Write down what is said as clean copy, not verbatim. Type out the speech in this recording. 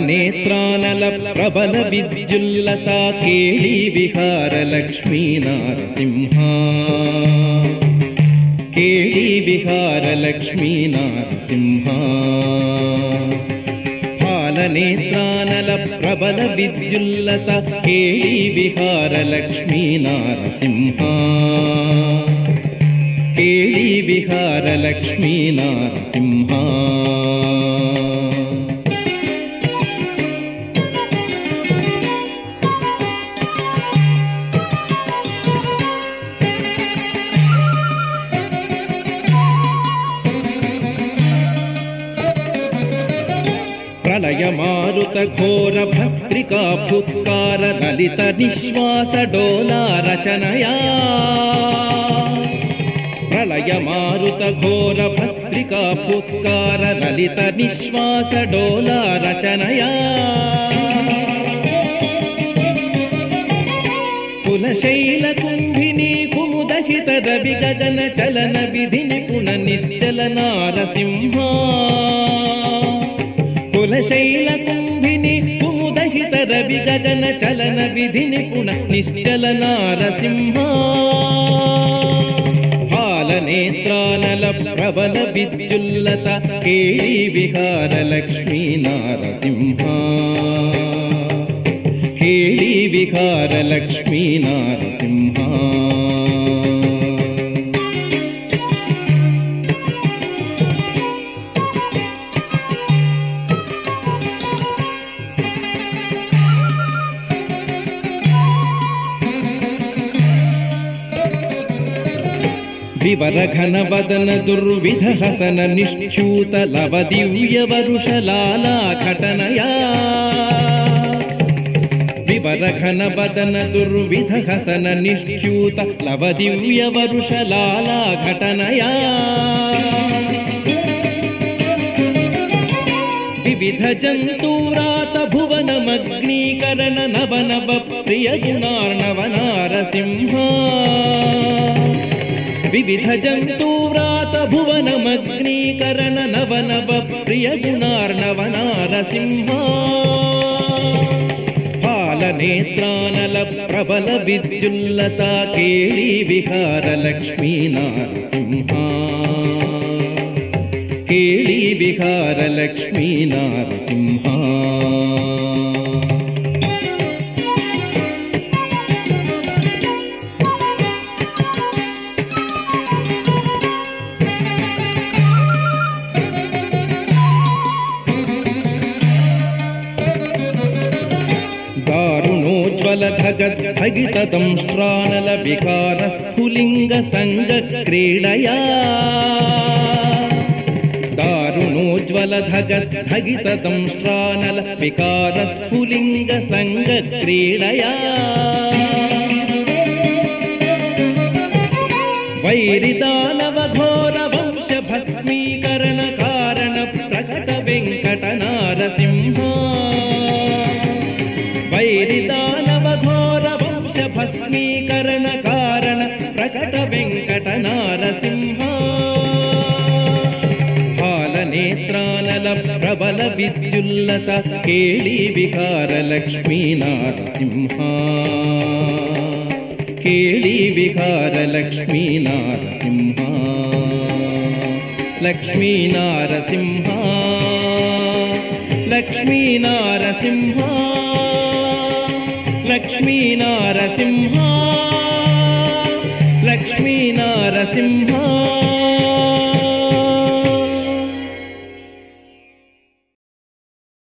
నేత్రానల ప్రబల విద్యుల్లత కేళీ విహార లక్ష్మీ నారసింహ కేళీ విహార లక్ష్మీ నారసింహ పాలనేత్రానల ప్రబల విద్యుల్లత కేళీ విహార లక్ష్మీ నారసింహ కేళీ విహార లక్ష్మీ నారసింహ ప్రళయ మారుత ఘోర భస్త్రికా ఫుత్కార లలిత నిశ్వాస డోలా రచనయా ప్రళయ మారుత ఘోర భస్త్రికా ఫుత్కార లలిత నిశ్వాస డోలా రచనయా కులశైల కుంభిని కుముదహిత రవి గగన చలన విధి నిపుణ నిశ్చల నారసింహ కులశైల కుంభిని కుముదహిత రవి గగన చలన విధి నిపుణ నిశ్చల నారసింహ పాలనేత్రానల ప్రబల విద్యుల్లత కేళీ విహార లక్ష్మీ నారసింహ కేళీ విహార లక్ష్మీ నారసింహ వివర ఘన వదన దుర్విధ హసన నిశ్చూత లవ దివ్య వరుషలాలా ఘటనయా వివర ఘన వదన దుర్విధ హసన నిశ్చూత లవ దివ్య వరుషలాలా ఘటనయా వివిధ జంతూరాత భువనమగ్నీకరణ నవ నవ ప్రియ గుణార్ణవ నారసింహ వివిధ జంతూవ్రాత భువనమగ్నీకరణ నవ నవ ప్రియ గుణార్ణవ నారసింహ పాలనేత్రానల ప్రబల విద్యుల్లత కేళీ విహార లక్ష్మీ నారసింహ కేళీ విహార లక్ష్మీ నారసింహ ధగితదంష్ట్రానల వికార స్ఫులింగ సంగ క్రీడయా దారుణోజ్వల ధగితదంష్ట్రానల వికార స్ఫులింగ సంగ క్రీడయా వైరిదానవ ఘోర వంశ భస్మీకరణ కారణ ప్రకట వెంకట నారసింహ వైరిదానవ ఘోర వంశ భస్మీకరణ కారణ ప్రకట వెంకట నారసింహ పాలనేత్రానల ప్రబల విద్యుల్లత కేళీ విహార లక్ష్మీ నారసింహ కేళీ విహార లక్ష్మీ నారసింహ లక్ష్మీ నారసింహ లక్ష్మీ నారసింహ లక్ష్మీ నారసింహ లక్ష్మీ నారసింహ